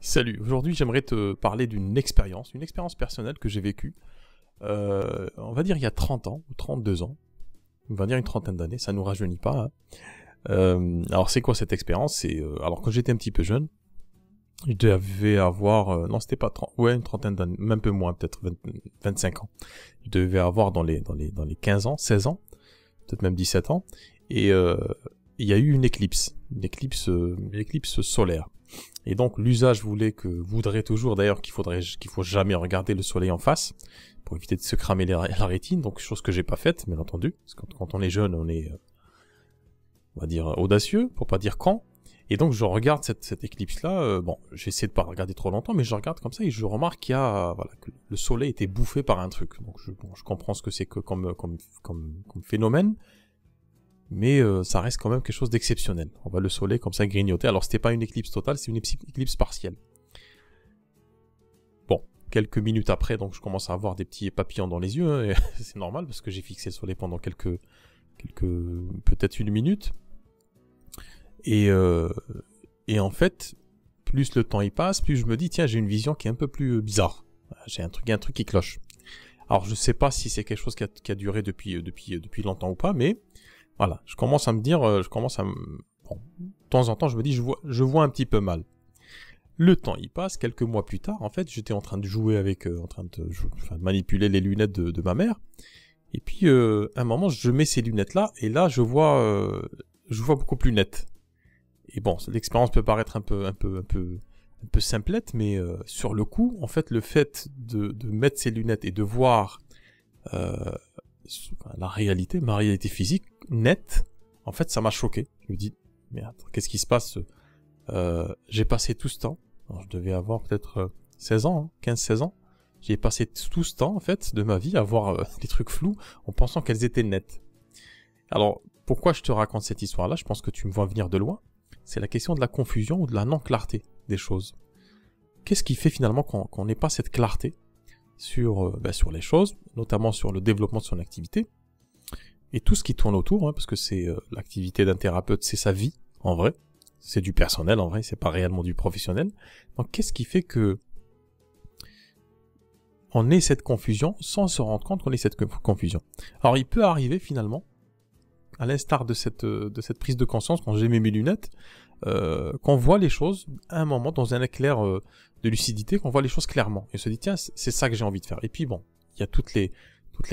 Salut, aujourd'hui j'aimerais te parler d'une expérience personnelle que j'ai vécue, on va dire il y a 30 ans, ou 32 ans, on va dire une trentaine d'années, ça nous rajeunit pas, hein. Alors c'est quoi cette expérience? Alors quand j'étais un petit peu jeune, je devais avoir, non c'était pas 30, ouais une trentaine d'années, même un peu moins, peut-être 25 ans. Je devais avoir dans les 15 ans, 16 ans, peut-être même 17 ans, et il y a eu une éclipse solaire. Et donc l'usage voudrait toujours d'ailleurs qu'il faut jamais regarder le soleil en face pour éviter de se cramer la rétine, donc chose que j'ai pas faite bien entendu, parce que quand on est jeune on est on va dire audacieux pour pas dire quand. Et donc je regarde cette éclipse là, bon j'essaie de pas regarder trop longtemps mais je regarde comme ça et je remarque qu'il y a voilà que le soleil était bouffé par un truc. Donc je comprends ce que c'est que comme phénomène. Mais ça reste quand même quelque chose d'exceptionnel. On voit le soleil comme ça grignoter. Alors c'était pas une éclipse totale, c'est une éclipse partielle. Bon, quelques minutes après, donc je commence à avoir des petits papillons dans les yeux, hein, et c'est normal parce que j'ai fixé le soleil pendant peut-être une minute. Et en fait, plus le temps y passe, plus je me dis tiens j'ai une vision qui est un peu plus bizarre. Il y a un truc qui cloche. Alors je sais pas si c'est quelque chose qui a duré depuis longtemps ou pas, mais voilà, je commence à me dire, bon, de temps en temps, je me dis, je vois un petit peu mal. Le temps y passe, quelques mois plus tard, en fait, j'étais en train de jouer avec, de manipuler les lunettes de ma mère. Et puis, à un moment, je mets ces lunettes-là, et là, je vois beaucoup plus net. Et bon, l'expérience peut paraître un peu simplette, mais sur le coup, en fait, le fait de mettre ces lunettes et de voir ma réalité physique nette, en fait ça m'a choqué. Je me dis merde, qu'est-ce qui se passe? J'ai passé tout ce temps, alors, je devais avoir peut-être 16 ans, hein, 15-16 ans, j'ai passé tout ce temps en fait de ma vie à voir des trucs flous en pensant qu'elles étaient nettes. Alors pourquoi je te raconte cette histoire là? Je pense que tu me vois venir de loin. C'est la question de la confusion ou de la non-clarté des choses. Qu'est-ce qui fait finalement qu'on n'ait pas cette clarté sur les choses, notamment sur le développement de son activité, et tout ce qui tourne autour, hein, parce que c'est l'activité d'un thérapeute, c'est sa vie, en vrai, c'est du personnel, en vrai, c'est pas réellement du professionnel. Donc qu'est-ce qui fait que on ait cette confusion sans se rendre compte qu'on ait cette confusion? Alors il peut arriver finalement, à l'instar de cette prise de conscience quand j'ai mis mes lunettes, qu'on voit les choses à un moment dans un éclair de lucidité, qu'on voit les choses clairement et on se dit tiens c'est ça que j'ai envie de faire. Et puis bon, il y a toutes les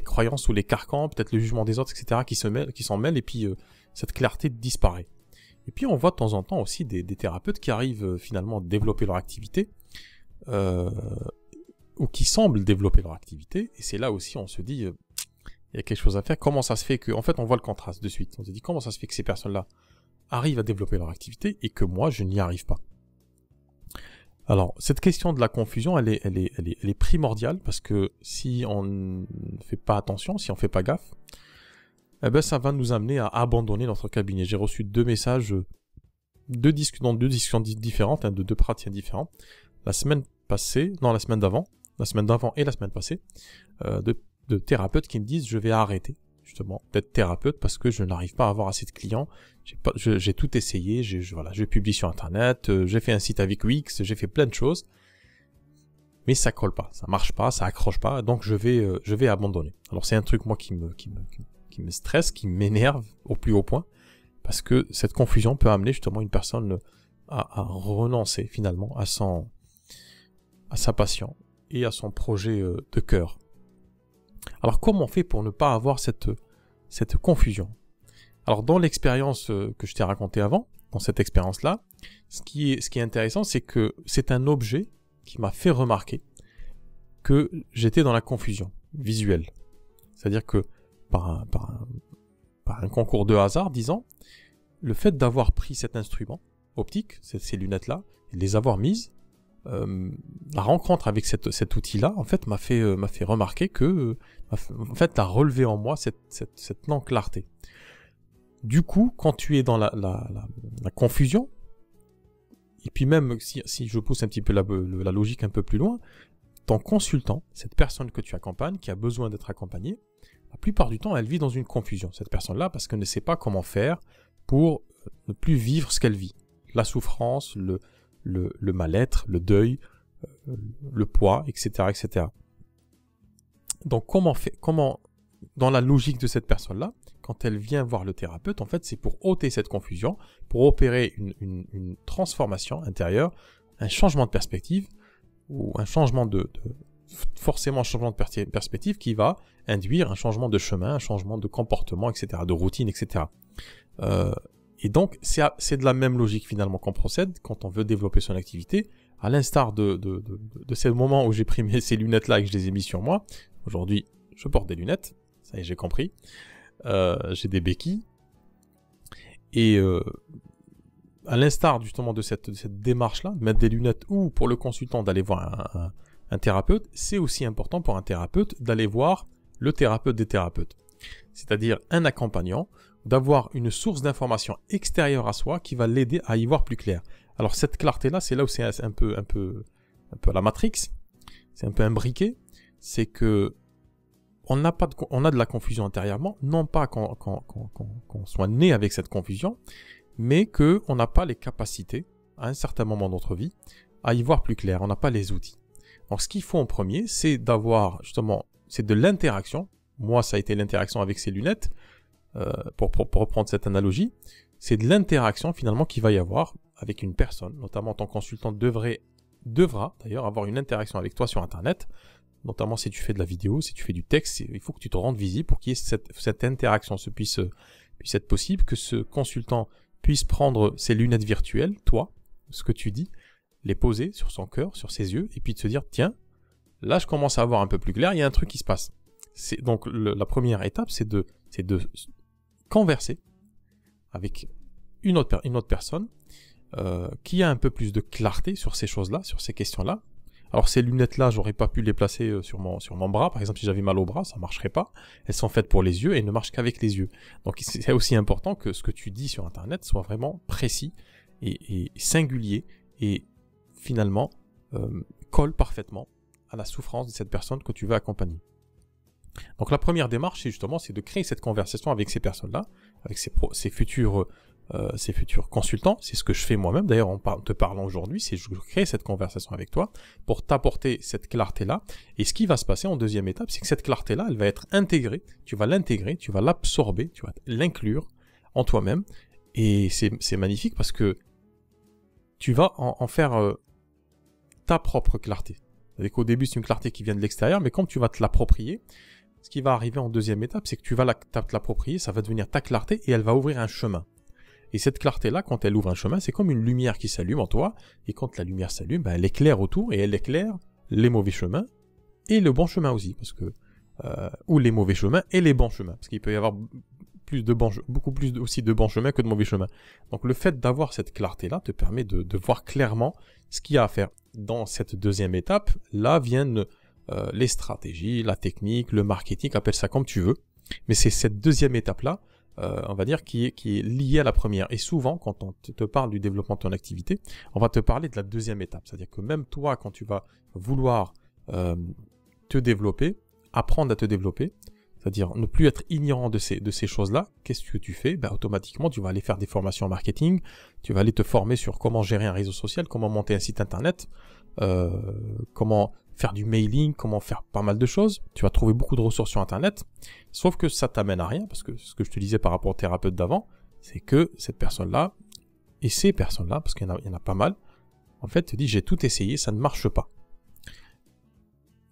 croyances ou les carcans, peut-être le jugement des autres, etc. qui s'en mêlent et puis cette clarté disparaît. Et puis on voit de temps en temps aussi des thérapeutes qui arrivent finalement à développer leur activité ou qui semblent développer leur activité, et c'est là aussi on se dit il y a quelque chose à faire. Comment ça se fait que, en fait on voit le contraste de suite, on se dit comment ça se fait que ces personnes-là arrivent à développer leur activité et que moi je n'y arrive pas. Alors, cette question de la confusion, elle est primordiale parce que si on ne fait pas attention, si on ne fait pas gaffe, eh ben ça va nous amener à abandonner notre cabinet. J'ai reçu deux messages, deux discussions différentes, hein, de deux praticiens différents, la semaine d'avant et la semaine passée, de thérapeutes qui me disent je vais arrêter justement d'être thérapeute parce que je n'arrive pas à avoir assez de clients. J'ai tout essayé, je publie sur internet, j'ai fait un site avec Wix, j'ai fait plein de choses, mais ça colle pas, ça marche pas, ça accroche pas, donc je vais abandonner. Alors c'est un truc moi qui me stresse, qui m'énerve au plus haut point, parce que cette confusion peut amener justement une personne à renoncer finalement à sa passion et à son projet de cœur. Alors comment on fait pour ne pas avoir cette confusion? Alors dans l'expérience que je t'ai racontée avant, dans cette expérience-là, ce qui est intéressant, c'est que c'est un objet qui m'a fait remarquer que j'étais dans la confusion visuelle. C'est-à-dire que par un concours de hasard, disons, le fait d'avoir pris cet instrument optique, ces lunettes-là, et de les avoir mises, la rencontre avec cet outil-là, en fait, m'a fait remarquer que, en fait, a relevé en moi cette non-clarté. Du coup, quand tu es dans la confusion, et puis même si je pousse un petit peu la logique un peu plus loin, ton consultant, cette personne que tu accompagnes, qui a besoin d'être accompagnée, la plupart du temps, elle vit dans une confusion, cette personne-là, parce qu'elle ne sait pas comment faire pour ne plus vivre ce qu'elle vit. La souffrance, le mal-être, le deuil, le poids, etc., etc. Donc comment, dans la logique de cette personne-là, quand elle vient voir le thérapeute, en fait, c'est pour ôter cette confusion, pour opérer une transformation intérieure, un changement de perspective, ou un changement forcément un changement de perspective qui va induire un changement de chemin, un changement de comportement, etc., de routine, etc. Et donc, c'est de la même logique finalement qu'on procède quand on veut développer son activité, à l'instar de ces moments où j'ai pris ces lunettes-là et que je les ai mis sur moi. Aujourd'hui, je porte des lunettes, ça y est, j'ai compris. J'ai des béquilles. Et à l'instar justement de cette démarche-là, de mettre des lunettes ou pour le consultant d'aller voir un thérapeute, c'est aussi important pour un thérapeute d'aller voir le thérapeute des thérapeutes. C'est-à-dire un accompagnant, d'avoir une source d'information extérieure à soi qui va l'aider à y voir plus clair. Alors cette clarté-là, c'est là où c'est un peu à la Matrix, c'est un peu imbriqué, c'est que on a de la confusion intérieurement, non pas qu'on soit né avec cette confusion, mais qu'on n'a pas les capacités, à un certain moment de notre vie, à y voir plus clair, on n'a pas les outils. Donc ce qu'il faut en premier, c'est d'avoir justement, c'est de l'interaction. Moi, ça a été l'interaction avec ces lunettes, pour reprendre cette analogie, c'est de l'interaction finalement qu'il va y avoir avec une personne, notamment ton consultant devra d'ailleurs avoir une interaction avec toi sur Internet, notamment si tu fais de la vidéo, si tu fais du texte, il faut que tu te rendes visible pour qu'il y ait cette interaction puisse être possible, que ce consultant puisse prendre ses lunettes virtuelles, toi, ce que tu dis, les poser sur son cœur, sur ses yeux, et puis de se dire, tiens, là je commence à avoir un peu plus clair, il y a un truc qui se passe. Donc la première étape, c'est de converser avec une autre personne qui a un peu plus de clarté sur ces choses-là, sur ces questions-là. Alors ces lunettes-là, j'aurais pas pu les placer sur mon bras. Par exemple, si j'avais mal au bras, ça marcherait pas. Elles sont faites pour les yeux et ne marchent qu'avec les yeux. Donc c'est aussi important que ce que tu dis sur Internet soit vraiment précis et singulier et finalement colle parfaitement à la souffrance de cette personne que tu veux accompagner. Donc la première démarche, c'est de créer cette conversation avec ces personnes-là, avec ces futurs consultants. C'est ce que je fais moi-même. D'ailleurs, en te parlant aujourd'hui, c'est je crée cette conversation avec toi pour t'apporter cette clarté-là. Et ce qui va se passer en deuxième étape, c'est que cette clarté-là, elle va être intégrée. Tu vas l'intégrer, tu vas l'absorber, tu vas l'inclure en toi-même. Et c'est magnifique parce que tu vas en faire ta propre clarté. C'est-à-dire qu'au début, c'est une clarté qui vient de l'extérieur, mais quand tu vas te l'approprier, ce qui va arriver en deuxième étape, c'est que tu vas te l'approprier, ça va devenir ta clarté et elle va ouvrir un chemin. Et cette clarté-là, quand elle ouvre un chemin, c'est comme une lumière qui s'allume en toi. Et quand la lumière s'allume, elle éclaire autour et elle éclaire les mauvais chemins et le bon chemin aussi. Ou les mauvais chemins et les bons chemins. Parce qu'il peut y avoir beaucoup plus aussi de bons chemins que de mauvais chemins. Donc le fait d'avoir cette clarté-là te permet de voir clairement ce qu'il y a à faire. Dans cette deuxième étape, là viennent les stratégies, la technique, le marketing, appelle ça comme tu veux. Mais c'est cette deuxième étape-là, on va dire, qui est liée à la première. Et souvent, quand on te parle du développement de ton activité, on va te parler de la deuxième étape. C'est-à-dire que même toi, quand tu vas vouloir te développer, apprendre à te développer, c'est-à-dire ne plus être ignorant de ces choses-là, qu'est-ce que tu fais? Automatiquement, tu vas aller faire des formations en marketing, tu vas aller te former sur comment gérer un réseau social, comment monter un site internet, comment faire du mailing, comment faire pas mal de choses. Tu vas trouver beaucoup de ressources sur Internet, sauf que ça t'amène à rien, parce que ce que je te disais par rapport au thérapeute d'avant, c'est que cette personne-là, et ces personnes-là, parce qu'il y en a pas mal, en fait, te dit j'ai tout essayé, ça ne marche pas.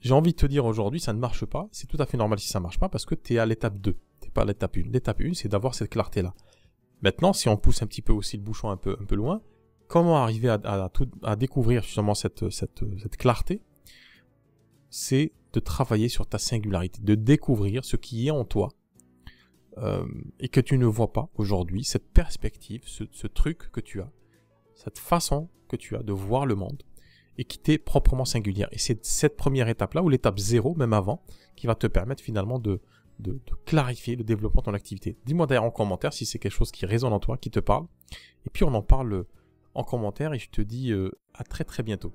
J'ai envie de te dire aujourd'hui, ça ne marche pas, c'est tout à fait normal si ça ne marche pas, parce que tu es à l'étape 2, tu n'es pas à l'étape 1. L'étape 1, c'est d'avoir cette clarté-là. Maintenant, si on pousse un petit peu aussi le bouchon un peu loin, comment arriver à découvrir justement cette clarté? C'est de travailler sur ta singularité, de découvrir ce qui est en toi et que tu ne vois pas aujourd'hui, cette perspective, ce truc que tu as, cette façon que tu as de voir le monde et qui t'est proprement singulière. Et c'est cette première étape-là, ou l'étape 0, même avant, qui va te permettre finalement de clarifier le développement de ton activité. Dis-moi d'ailleurs en commentaire si c'est quelque chose qui résonne en toi, qui te parle. Et puis on en parle en commentaire et je te dis à très très bientôt.